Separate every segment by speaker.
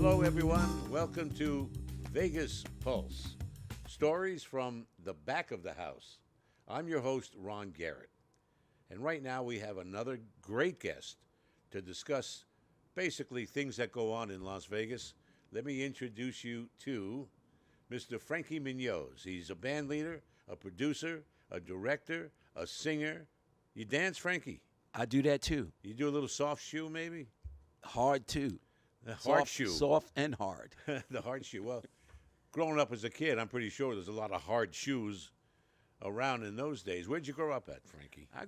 Speaker 1: Hello, everyone. Welcome to Vegas Pulse. Stories from the back of the house. I'm your host, Ron Garrett. And right now we have another great guest to discuss basically things that go on in Las Vegas. Let me introduce you to Mr. Frankie Munoz. He's a band leader, a producer, a director, a singer. You dance, Frankie?
Speaker 2: I do that too.
Speaker 1: You do a little soft shoe, maybe?
Speaker 2: Hard too.
Speaker 1: The hard shoe.
Speaker 2: Soft and hard.
Speaker 1: The hard shoe. Well, growing up as a kid, I'm pretty sure there's a lot of hard shoes around in those days. Where'd you grow up at, Frankie?
Speaker 2: I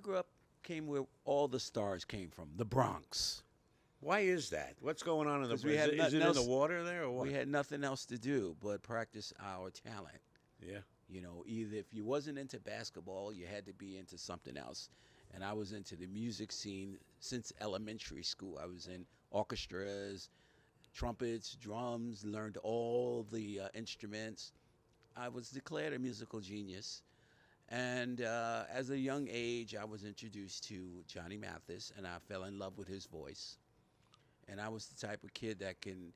Speaker 2: came where all the stars came from, the Bronx.
Speaker 1: Why is that? What's going on in the
Speaker 2: 'Cause we
Speaker 1: Bronx?
Speaker 2: had
Speaker 1: Is it in
Speaker 2: nothing
Speaker 1: the
Speaker 2: else-
Speaker 1: water there or what?
Speaker 2: We had nothing else to do but practice our talent.
Speaker 1: Yeah.
Speaker 2: You know, either if you wasn't into basketball, you had to be into something else. And I was into the music scene since elementary school. I was in orchestras, trumpets, drums, learned all the instruments. I was declared a musical genius. And as a young age, I was introduced to Johnny Mathis, and I fell in love with his voice. And I was the type of kid that can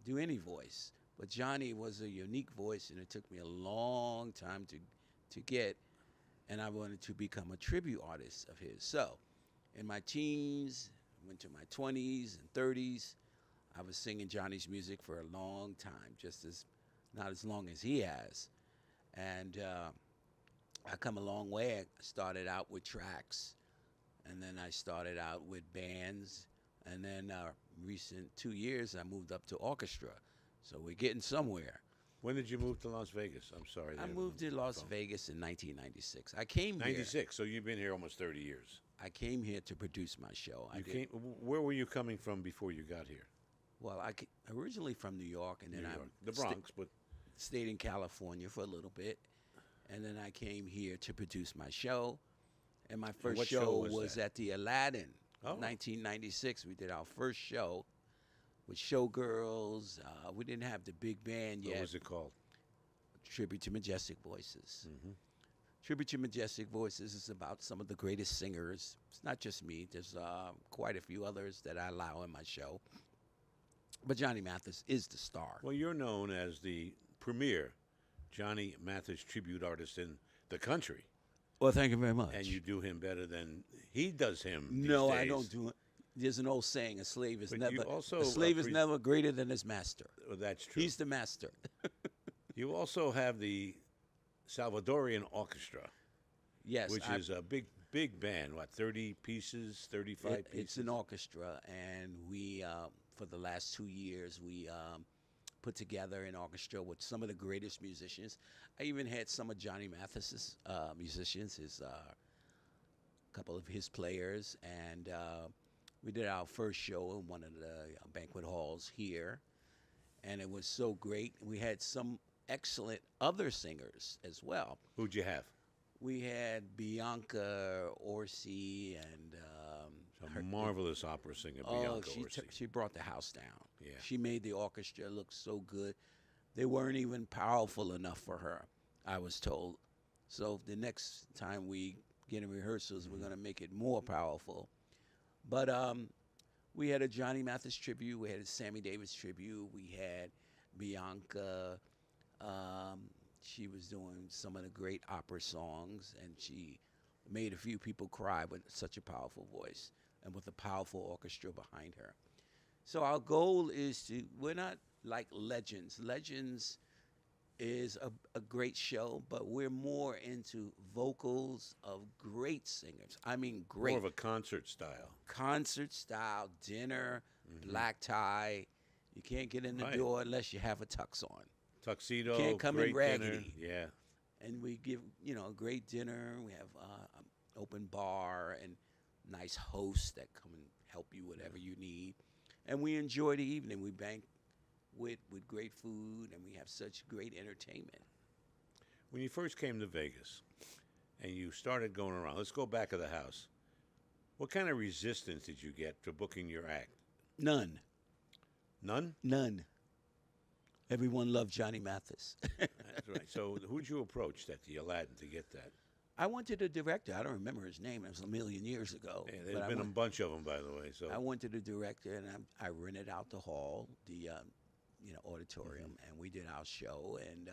Speaker 2: do any voice. But Johnny was a unique voice, and it took me a long time to get. And I wanted to become a tribute artist of his. So in my teens, went to my 20s and 30s, I was singing Johnny's music for a long time, not as long as he has. And I come a long way. I started out with tracks, and then I started out with bands, and then recent 2 years I moved up to orchestra. So we're getting somewhere.
Speaker 1: When did you move to Las Vegas? I'm sorry.
Speaker 2: I moved to Las Vegas in 1996. I came here.
Speaker 1: 96, so you've been here almost 30 years.
Speaker 2: I came here to produce my show.
Speaker 1: Where were you coming from before you got here?
Speaker 2: Well, originally from New York, and then
Speaker 1: The Bronx, but
Speaker 2: stayed in California for a little bit, and then I came here to produce my show. And my first
Speaker 1: what
Speaker 2: show
Speaker 1: show
Speaker 2: was
Speaker 1: was that?
Speaker 2: at the Aladdin,
Speaker 1: Oh.
Speaker 2: 1996. We did our first show with showgirls. We didn't have the big band yet.
Speaker 1: what was it called?
Speaker 2: Tribute to Majestic Voices.
Speaker 1: Mm-hmm.
Speaker 2: Tribute to Majestic Voices is about some of the greatest singers. It's not just me. There's quite a few others that I allow in my show. But Johnny Mathis is the star.
Speaker 1: Well, you're known as the premier Johnny Mathis tribute artist in the country.
Speaker 2: Well, thank you very much.
Speaker 1: And you do him better than he does him these
Speaker 2: No,
Speaker 1: days.
Speaker 2: I don't do it. There's an old saying: a slave is
Speaker 1: But
Speaker 2: never
Speaker 1: you also
Speaker 2: a slave is never greater than his master.
Speaker 1: Well, that's true.
Speaker 2: He's the master.
Speaker 1: You also have the Salvadorian Orchestra,
Speaker 2: Yes,
Speaker 1: which is a big band. What, 30 pieces, 35 pieces?
Speaker 2: It's an orchestra, and we for the last 2 years we put together an orchestra with some of the greatest musicians. I even had some of Johnny Mathis's musicians, a couple of his players, and we did our first show in one of the banquet halls here, and it was so great. We had some excellent other singers as well.
Speaker 1: Who'd you have?
Speaker 2: We had Bianca Orsi and
Speaker 1: A marvelous opera singer, Bianca Orsi.
Speaker 2: she brought the house down.
Speaker 1: Yeah.
Speaker 2: She made the orchestra look so good. They weren't even powerful enough for her, I was told. So the next time we get in rehearsals, we're going to make it more powerful. But we had a Johnny Mathis tribute. We had a Sammy Davis tribute. We had Bianca. She was doing some of the great opera songs, and she made a few people cry with such a powerful voice and with a powerful orchestra behind her. So our goal is we're not like Legends. Legends is a great show, but we're more into vocals of great singers. I mean, great.
Speaker 1: More of a concert style.
Speaker 2: Concert style, dinner, black tie. You can't get in the door unless you have a tux on.
Speaker 1: Tuxedo,
Speaker 2: Can't come
Speaker 1: great
Speaker 2: in raggedy.
Speaker 1: dinner. Yeah.
Speaker 2: And we give, a great dinner. We have an open bar and nice hosts that come and help you whatever you need. And we enjoy the evening. We bank with great food, and we have such great entertainment.
Speaker 1: When you first came to Vegas and you started going around, let's go back of the house. What kind of resistance did you get for booking your act?
Speaker 2: None.
Speaker 1: None?
Speaker 2: None. Everyone loved Johnny Mathis.
Speaker 1: That's right. So who'd you approach at the Aladdin to get that?
Speaker 2: I went to the director. I don't remember his name. It was a million years ago.
Speaker 1: Yeah,
Speaker 2: But
Speaker 1: there's been a bunch of them, by the way. So
Speaker 2: I went to the director and I rented out the hall, the auditorium, and we did our show, and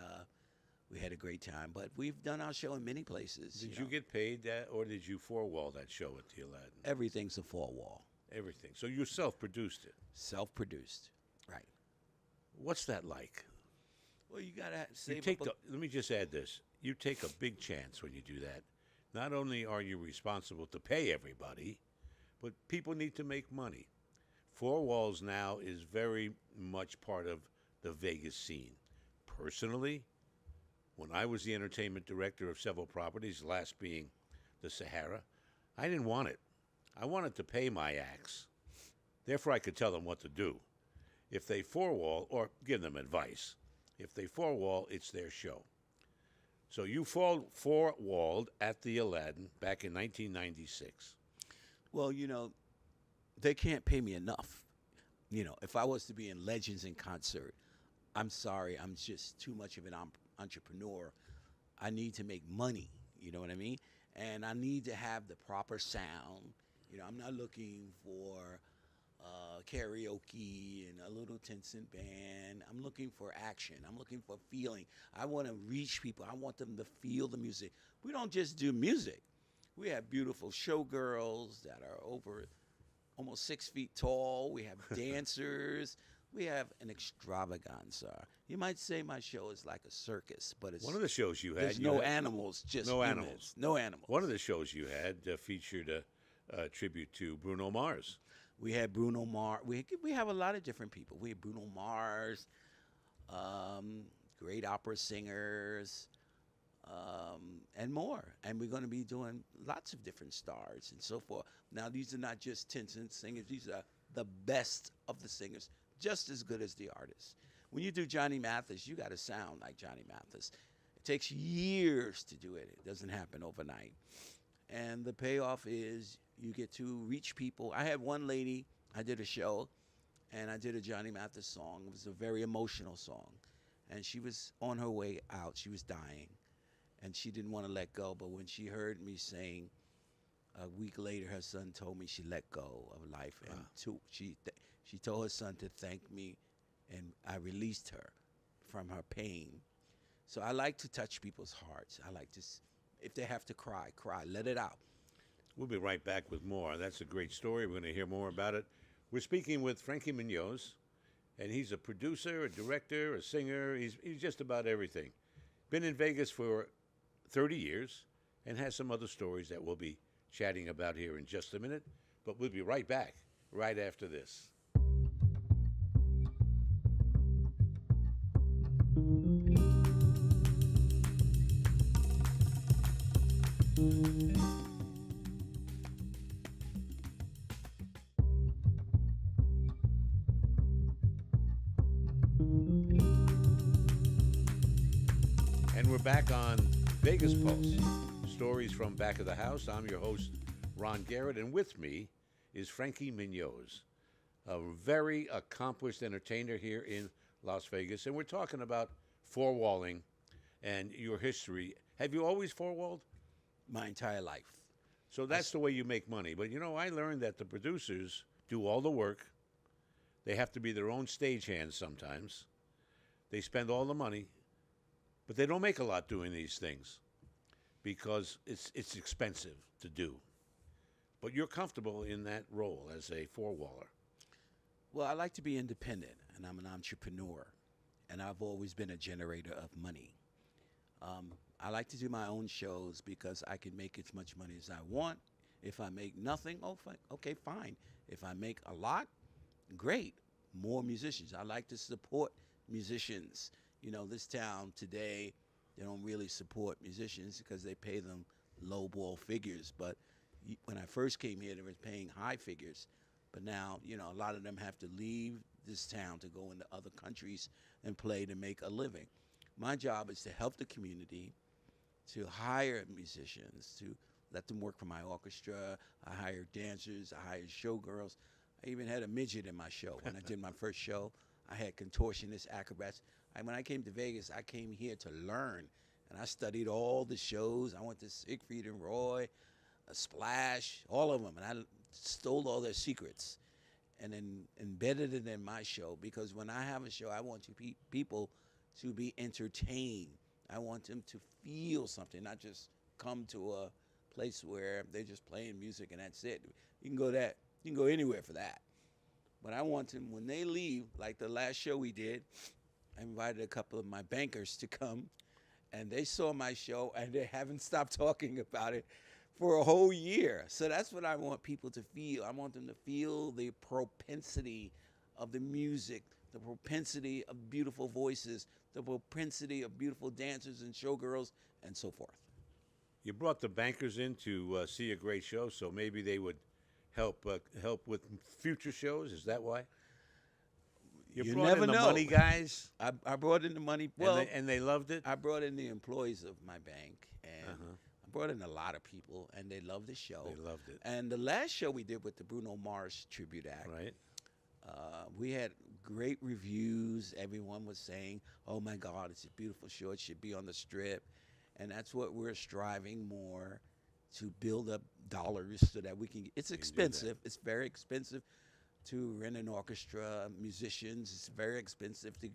Speaker 2: we had a great time. But we've done our show in many places.
Speaker 1: did you get paid that, or did you four-wall that show at the Aladdin?
Speaker 2: Everything's a four wall,
Speaker 1: Everything. So you self-produced it.
Speaker 2: self-produced, right?
Speaker 1: What's that like?
Speaker 2: Well, you gotta
Speaker 1: You
Speaker 2: save
Speaker 1: take
Speaker 2: up.
Speaker 1: let me just add this. You take a big chance when you do that. Not only are you responsible to pay everybody, but people need to make money. Four Walls now is very much part of the Vegas scene. Personally, when I was the entertainment director of several properties, last being the Sahara, I didn't want it. I wanted to pay my acts. Therefore, I could tell them what to do. If they four-wall, or give them advice, if they four-wall, it's their show. So you four-walled at the Aladdin back in 1996.
Speaker 2: Well, they can't pay me enough. If I was to be in Legends in Concert, I'm sorry, I'm just too much of an entrepreneur. I need to make money, you know what I mean? And I need to have the proper sound. I'm not looking for karaoke and a little 10-cent band. I'm looking for action. I'm looking for feeling. I want to reach people. I want them to feel the music. We don't just do music. We have beautiful showgirls that are over almost 6 feet tall. We have dancers. We have an extravaganza. You might say my show is like a circus, but it's
Speaker 1: One of the shows you had,
Speaker 2: there's no animals, just
Speaker 1: no
Speaker 2: humans.
Speaker 1: animals.
Speaker 2: No animals.
Speaker 1: One of the shows you had featured a tribute to Bruno Mars.
Speaker 2: We had Bruno Mars. We have a lot of different people. We have Bruno Mars, great opera singers, and more. And we're going to be doing lots of different stars and so forth. Now, these are not just 10-cent singers. These are the best of the singers, just as good as the artists. When you do Johnny Mathis, you got to sound like Johnny Mathis. It takes years to do it. It doesn't happen overnight. And the payoff is you get to reach people. I had one lady, I did a show, and I did a Johnny Mathis song. It was a very emotional song. And she was on her way out. She was dying. And she didn't want to let go. But when she heard me sing, a week later, her son told me she let go of life. And she told her son to thank me, and I released her from her pain. So I like to touch people's hearts. I like to, if they have to cry, cry, let it out.
Speaker 1: We'll be right back with more. That's a great story. We're going to hear more about it. We're speaking with Frankie Munoz, and he's a producer, a director, a singer. He's just about everything. Been in Vegas for 30 years and has some other stories that we'll be chatting about here in just a minute. But we'll be right back right after this. And we're back on Vegas Pulse, stories from back of the house. I'm your host, Ron Garrett, and with me is Frankie Munoz, a very accomplished entertainer here in Las Vegas. And we're talking about four-walling and your history. Have you always four-walled?
Speaker 2: My entire life.
Speaker 1: So that's the way you make money. But, I learned that the producers do all the work. They have to be their own stagehands sometimes. They spend all the money. But they don't make a lot doing these things because it's expensive to do. But you're comfortable in that role as a four-waller.
Speaker 2: Well, I like to be independent, and I'm an entrepreneur, and I've always been a generator of money. I like to do my own shows because I can make as much money as I want. If I make nothing, okay, fine. If I make a lot, great. More musicians. I like to support musicians. This town today, they don't really support musicians because they pay them lowball figures. But when I first came here, they were paying high figures. But now, a lot of them have to leave this town to go into other countries and play to make a living. My job is to help the community, to hire musicians, to let them work for my orchestra. I hire dancers. I hire showgirls. I even had a midget in my show. When I did my first show, I had contortionists, acrobats. When I came to Vegas, I came here to learn. And I studied all the shows. I went to Siegfried and Roy, Splash, all of them, and I stole all their secrets and then embedded it in my show. Because when I have a show, I want people to be entertained. I want them to feel something, not just come to a place where they're just playing music and that's it. You can go anywhere for that. But I want them, when they leave, like the last show we did, I invited a couple of my bankers to come, and they saw my show, and they haven't stopped talking about it for a whole year. So that's what I want people to feel. I want them to feel the propensity of the music, the propensity of beautiful voices, the propensity of beautiful dancers and showgirls, and so forth.
Speaker 1: You brought the bankers in to see a great show, so maybe they would help with future shows. Is that why? You brought
Speaker 2: never
Speaker 1: in the
Speaker 2: know.
Speaker 1: money guys,
Speaker 2: I brought in the money. Well,
Speaker 1: and they loved it.
Speaker 2: I brought in the employees of my bank, and I brought in a lot of people, and they loved the show.
Speaker 1: They loved it.
Speaker 2: And the last show we did with the Bruno Mars tribute act,
Speaker 1: Right.
Speaker 2: we had great reviews. Everyone was saying, "Oh my God, it's a beautiful show. It should be on the Strip," and that's what we're striving more to build up dollars so that we can. It's expensive. It's very expensive to rent an orchestra, musicians. It's very expensive to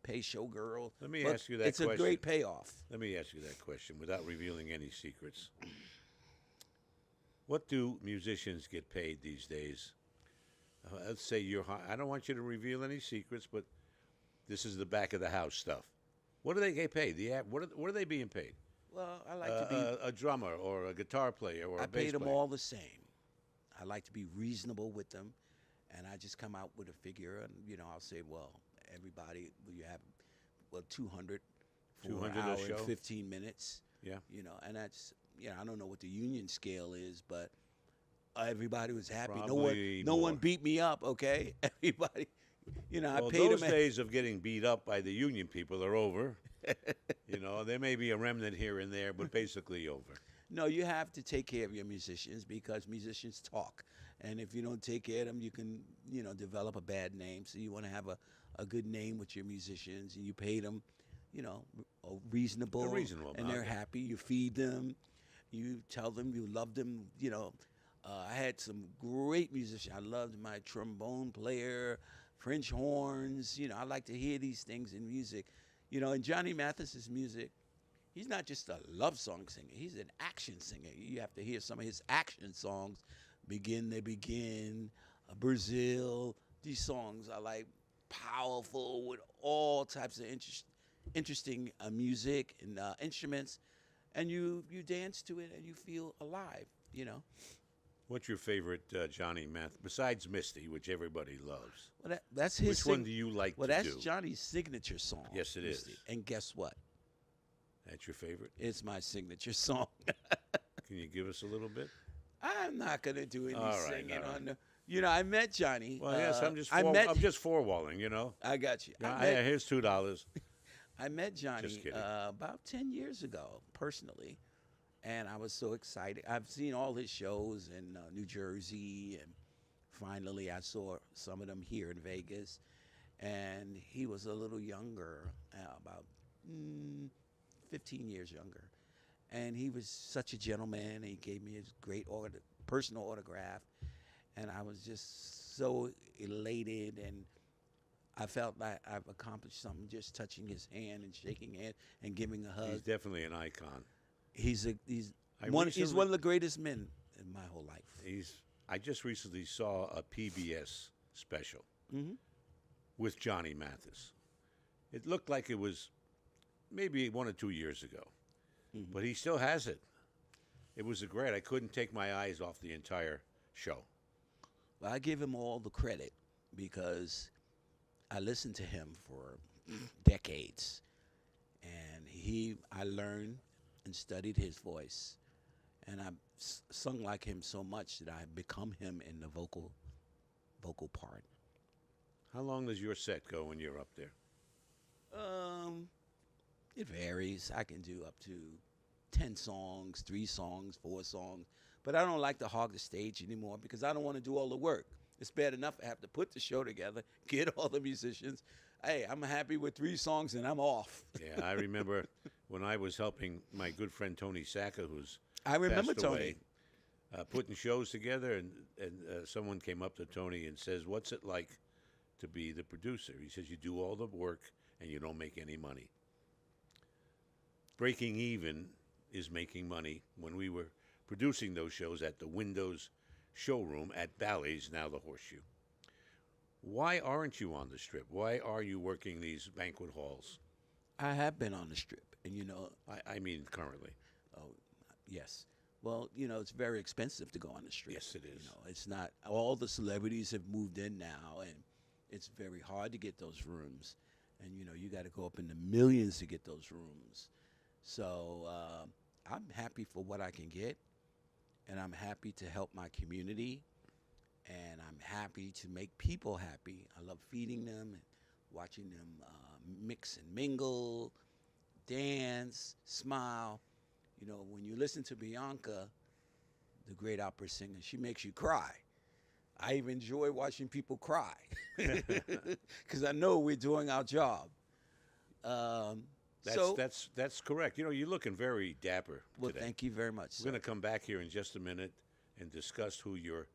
Speaker 2: pay showgirls.
Speaker 1: Let me ask you that
Speaker 2: question. It's a great payoff.
Speaker 1: Let me ask you that question without revealing any secrets. What do musicians get paid these days? Let's say you're high. I don't want you to reveal any secrets, but this is the back of the house stuff. What do they get paid? What are they being paid?
Speaker 2: Well, I like to be
Speaker 1: a drummer or a guitar player or a bass player.
Speaker 2: I pay them all the same. I like to be reasonable with them, and I just come out with a figure, and I'll say, well, everybody, you have 200 for
Speaker 1: 200
Speaker 2: an hour
Speaker 1: a show?
Speaker 2: and 15 minutes.
Speaker 1: Yeah.
Speaker 2: And that's I don't know what the union scale is, but everybody was happy.
Speaker 1: Probably
Speaker 2: no one
Speaker 1: more.
Speaker 2: beat me up. Okay, everybody. I
Speaker 1: Well,
Speaker 2: paid
Speaker 1: those
Speaker 2: them.
Speaker 1: days of getting beat up by the union people are over. There may be a remnant here and there, but basically over.
Speaker 2: No, you have to take care of your musicians because musicians talk. And if you don't take care of them, you can, develop a bad name. So you want to have a good name with your musicians, and you pay them, reasonable.
Speaker 1: A reasonable
Speaker 2: and they're
Speaker 1: amount, yeah.
Speaker 2: happy. You feed them. You tell them you love them. I had some great musicians. I loved my trombone player, French horns. I like to hear these things in music. In Johnny Mathis's music, he's not just a love song singer. He's an action singer. You have to hear some of his action songs. Begin, They Begin, Brazil. These songs are like powerful with all types of interesting music and instruments. And you dance to it and you feel alive,
Speaker 1: What's your favorite Johnny Mathis, besides Misty, which everybody loves?
Speaker 2: Well, that's his.
Speaker 1: Which one do you like
Speaker 2: Well,
Speaker 1: to
Speaker 2: that's
Speaker 1: do?
Speaker 2: Johnny's signature song.
Speaker 1: Yes, it is.
Speaker 2: And guess what?
Speaker 1: That's your favorite?
Speaker 2: It's my signature song.
Speaker 1: Can you give us a little bit?
Speaker 2: I'm not gonna do any
Speaker 1: All right,
Speaker 2: singing
Speaker 1: all right.
Speaker 2: on the. I met Johnny.
Speaker 1: Well, yes, I'm just forewalling.
Speaker 2: I got you.
Speaker 1: Here's $2.
Speaker 2: I met Johnny
Speaker 1: Just kidding.
Speaker 2: about 10 years ago, personally, and I was so excited. I've seen all his shows in New Jersey, and finally I saw some of them here in Vegas, and he was a little younger, about 15 years younger, and he was such a gentleman, and he gave me his great personal autograph, and I was just so elated, and I felt like I've accomplished something just touching his hand and shaking hands and giving a hug.
Speaker 1: He's definitely an icon.
Speaker 2: He's one of the greatest men in my whole life.
Speaker 1: I just recently saw a PBS special
Speaker 2: Mm-hmm.
Speaker 1: with Johnny Mathis. It looked like it was maybe 1 or 2 years ago, but he still has it. It was great. I couldn't take my eyes off the entire show.
Speaker 2: Well, I give him all the credit because I listened to him for decades, and I learned and studied his voice, and I've sung like him so much that I've become him in the vocal part.
Speaker 1: How long does your set go when you're up there?
Speaker 2: It varies. I can do up to 10 songs, 3 songs, 4 songs, but I don't like to hog the stage anymore because I don't want to do all the work. It's bad enough I have to put the show together, get all the musicians. Hey, I'm happy with 3 songs and I'm off.
Speaker 1: Yeah, I remember when I was helping my good friend Tony Sacca, who's
Speaker 2: I remember
Speaker 1: passed
Speaker 2: Tony.
Speaker 1: away, putting shows together, and someone came up to Tony and says, "What's it like to be the producer?" He says, "You do all the work and you don't make any money. Breaking even is making money." When we were producing those shows at the Windows showroom at Bally's, now the Horseshoe. Why aren't you on the Strip? Why are you working these banquet halls?
Speaker 2: I have been on the Strip, and
Speaker 1: I mean currently.
Speaker 2: oh, yes. Well, it's very expensive to go on the Strip.
Speaker 1: Yes, it is.
Speaker 2: It's not. All the celebrities have moved in now, and it's very hard to get those rooms. And you got to go up in the millions to get those rooms. So I'm happy for what I can get, and I'm happy to help my community, and I'm happy to make people happy. I love feeding them and watching them mix and mingle, dance, smile. When you listen to Bianca, the great opera singer, she makes you cry. I even enjoy watching people cry because I know we're doing our job.
Speaker 1: That's correct. You're looking very dapper
Speaker 2: Well,
Speaker 1: today.
Speaker 2: thank you very much.
Speaker 1: We're going to come back here in just a minute and discuss who your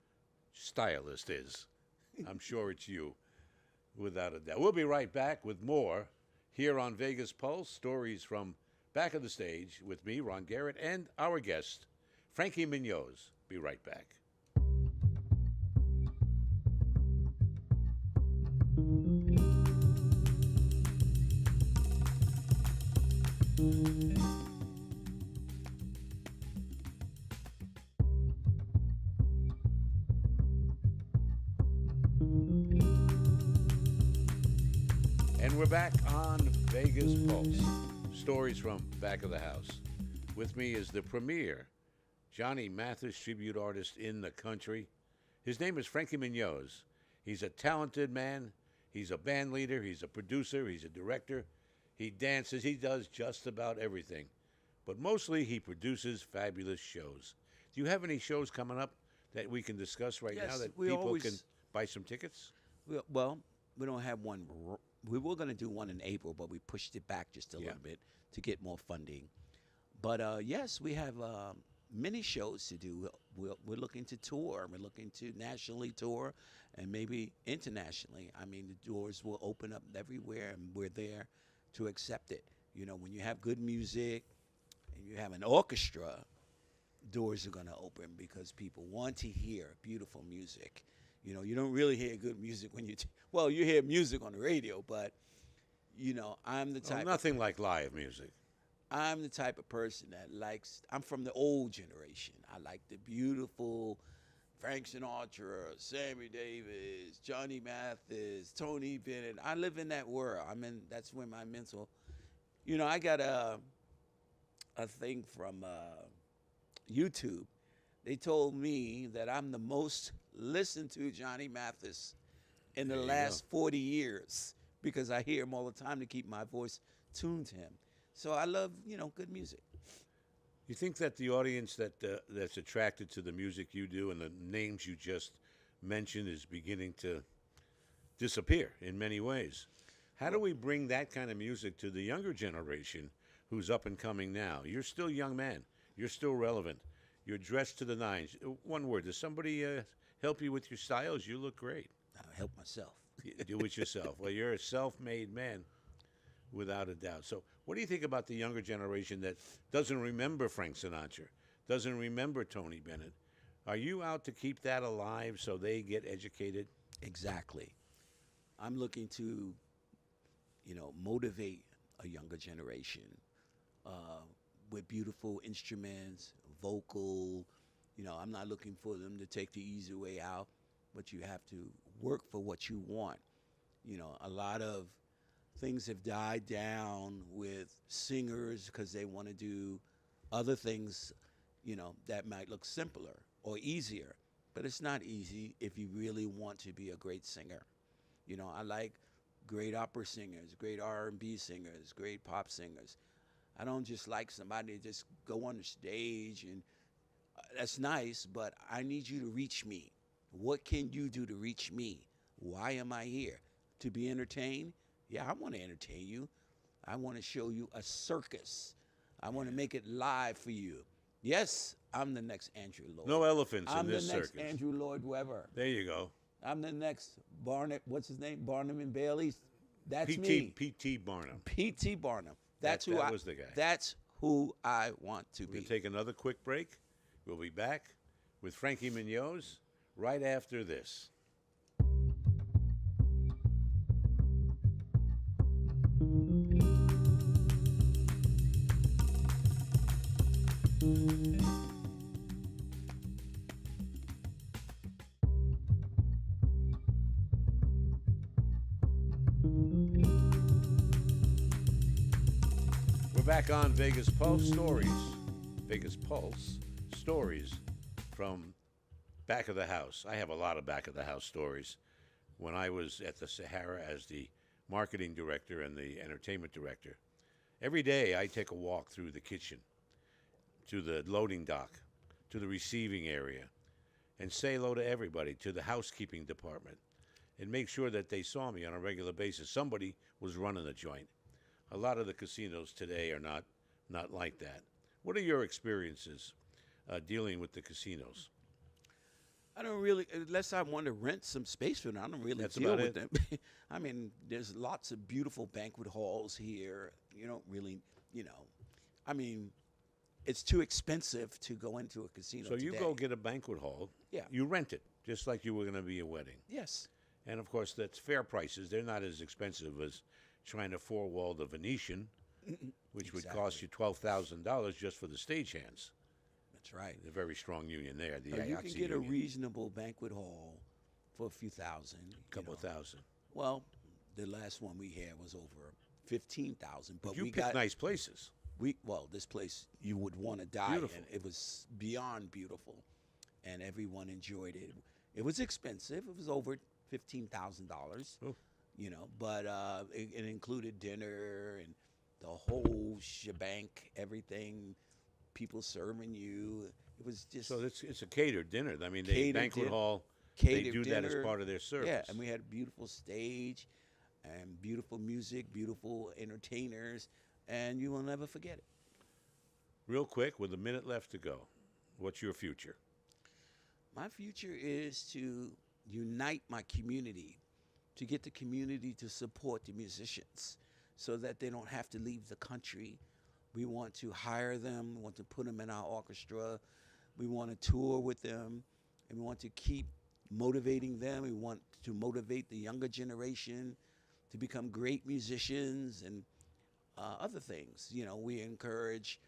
Speaker 1: stylist is. I'm sure it's you, without a doubt. We'll be right back with more here on Vegas Pulse, stories from back of the stage with me, Ron Garrett, and our guest, Frankie Munoz. Be right back. And we're back on Vegas Pulse, stories from back of the house. With me is the premier Johnny Mathis tribute artist in the country. His name is Frankie Munoz. He's a talented man. He's a band leader. He's a producer. He's a director. He dances. He does just about everything. But mostly he produces fabulous shows. Do you have any shows coming up that we can discuss right
Speaker 2: Yes,
Speaker 1: now that
Speaker 2: we
Speaker 1: people
Speaker 2: always-
Speaker 1: can buy some tickets?
Speaker 2: Well, we don't have one. We were going to do one in April, but we pushed it back just a little bit to get more funding. But yes, we have many shows to do. We're looking to tour. We're looking to nationally tour and maybe internationally. I mean, the doors will open up everywhere, and we're there to accept it. When you have good music and you have an orchestra, doors are going to open because people want to hear beautiful music. You don't really hear good music when you hear music on the radio, but I'm the type.
Speaker 1: Nothing like live music.
Speaker 2: I'm the type of person that likes. I'm from the old generation. I like the beautiful Frank Sinatra, Sammy Davis, Johnny Mathis, Tony Bennett. I live in that world. That's where my mental. I got a thing from YouTube. They told me that I'm the most listened to Johnny Mathis in the last 40 years because I hear him all the time to keep my voice tuned to him. So I love, good music.
Speaker 1: You think that the audience that's attracted to the music you do and the names you just mentioned is beginning to disappear in many ways? How do we bring that kind of music to the younger generation who's up and coming now? You're still a young man. You're still relevant. You're dressed to the nines. One word, does somebody help you with your styles? You look great.
Speaker 2: I help myself.
Speaker 1: You do it yourself. Well, you're a self-made man, without a doubt. So what do you think about the younger generation that doesn't remember Frank Sinatra, doesn't remember Tony Bennett? Are you out to keep that alive so they get educated?
Speaker 2: Exactly. I'm looking to, motivate a younger generation with beautiful instruments, vocal. I'm not looking for them to take the easy way out, but you have to work for what you want. A lot of things have died down with singers because they want to do other things, that might look simpler or easier. But it's not easy if you really want to be a great singer. I like great opera singers, great R&B singers, great pop singers. I don't just like somebody to just go on the stage and that's nice, but I need you to reach me. What can you do to reach me? Why am I here? To be entertained? Yeah, I want to entertain you. I want to show you a circus. I want to make it live for you. Yes, I'm the next Andrew Lloyd.
Speaker 1: No elephants
Speaker 2: I'm
Speaker 1: in this
Speaker 2: the next
Speaker 1: circus.
Speaker 2: Andrew Lloyd Webber.
Speaker 1: There you go.
Speaker 2: I'm the next Barnum. What's his name? Barnum and Bailey. That's
Speaker 1: P.T.
Speaker 2: me.
Speaker 1: P.T. Barnum.
Speaker 2: P.T. Barnum.
Speaker 1: That was the guy.
Speaker 2: That's who I want to
Speaker 1: We're
Speaker 2: be.
Speaker 1: going to take another quick break. We'll be back with Frankie Munoz right after this. We're back on Vegas Pulse Stories. Vegas Pulse Stories from back of the house. I have a lot of back of the house stories. When I was at the Sahara as the marketing director and the entertainment director, every day I take a walk through the kitchen, to the loading dock, to the receiving area, and say hello to everybody, to the housekeeping department, and make sure that they saw me on a regular basis. Somebody was running the joint. A lot of the casinos today are not like that. What are your experiences dealing with the casinos?
Speaker 2: I don't really, unless I want to rent some space for them, I don't really
Speaker 1: That's
Speaker 2: deal
Speaker 1: about
Speaker 2: with
Speaker 1: it.
Speaker 2: them. I mean, there's lots of beautiful banquet halls here. You don't really, I mean, it's too expensive to go into a casino
Speaker 1: So you
Speaker 2: today.
Speaker 1: go get a banquet hall.
Speaker 2: Yeah.
Speaker 1: You rent it, just like you were going to be a wedding.
Speaker 2: Yes.
Speaker 1: And, of course, that's fair prices. They're not as expensive as trying to four-wall the Venetian, which would cost you $12,000 just for the stagehands.
Speaker 2: That's right.
Speaker 1: A very strong union there, the
Speaker 2: You
Speaker 1: IATSE
Speaker 2: can get a
Speaker 1: union.
Speaker 2: reasonable banquet hall for a few thousand.
Speaker 1: Couple of thousand.
Speaker 2: Well, the last one we had was over 15,000. But
Speaker 1: You
Speaker 2: we
Speaker 1: pick
Speaker 2: got
Speaker 1: nice places.
Speaker 2: this place you would want to die
Speaker 1: Beautiful.
Speaker 2: in. It was beyond beautiful, and everyone enjoyed it. It was expensive. It was over $15,000.
Speaker 1: Oh.
Speaker 2: But it included dinner and the whole shebang, everything. People serving you. It was just
Speaker 1: So it's a catered dinner. I mean, the
Speaker 2: Catered
Speaker 1: banquet
Speaker 2: din-
Speaker 1: hall,
Speaker 2: catered
Speaker 1: they do that as
Speaker 2: dinner.
Speaker 1: part of their service.
Speaker 2: Yeah, and we had a beautiful stage and beautiful music, beautiful entertainers, and you will never forget it.
Speaker 1: Real quick, with a minute left to go, what's your future?
Speaker 2: My future is to unite my community, to get the community to support the musicians so that they don't have to leave the country. We want to hire them, we want to put them in our orchestra, we want to tour with them, and we want to keep motivating them. We want to motivate the younger generation to become great musicians and other things. We encourage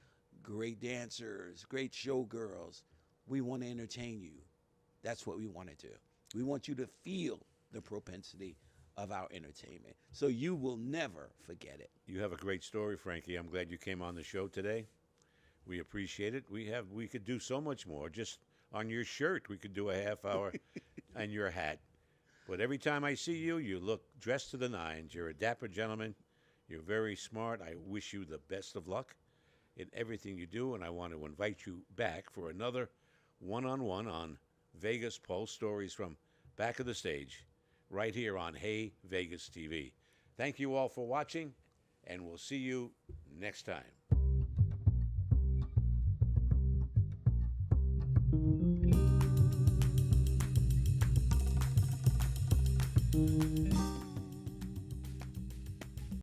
Speaker 2: great dancers, great showgirls. We want to entertain you. That's what we want to do. We want you to feel the propensity of our entertainment, so you will never forget it.
Speaker 1: You have a great story, Frankie. I'm glad you came on the show today. We appreciate it. We could do so much more. Just on your shirt, we could do a half hour, and your hat. But every time I see you, you look dressed to the nines. You're a dapper gentleman. You're very smart. I wish you the best of luck in everything you do, and I want to invite you back for another one-on-one on Vegas Pulse, stories from back of the stage, right here on Hey Vegas TV. Thank you all for watching, and we'll see you next time.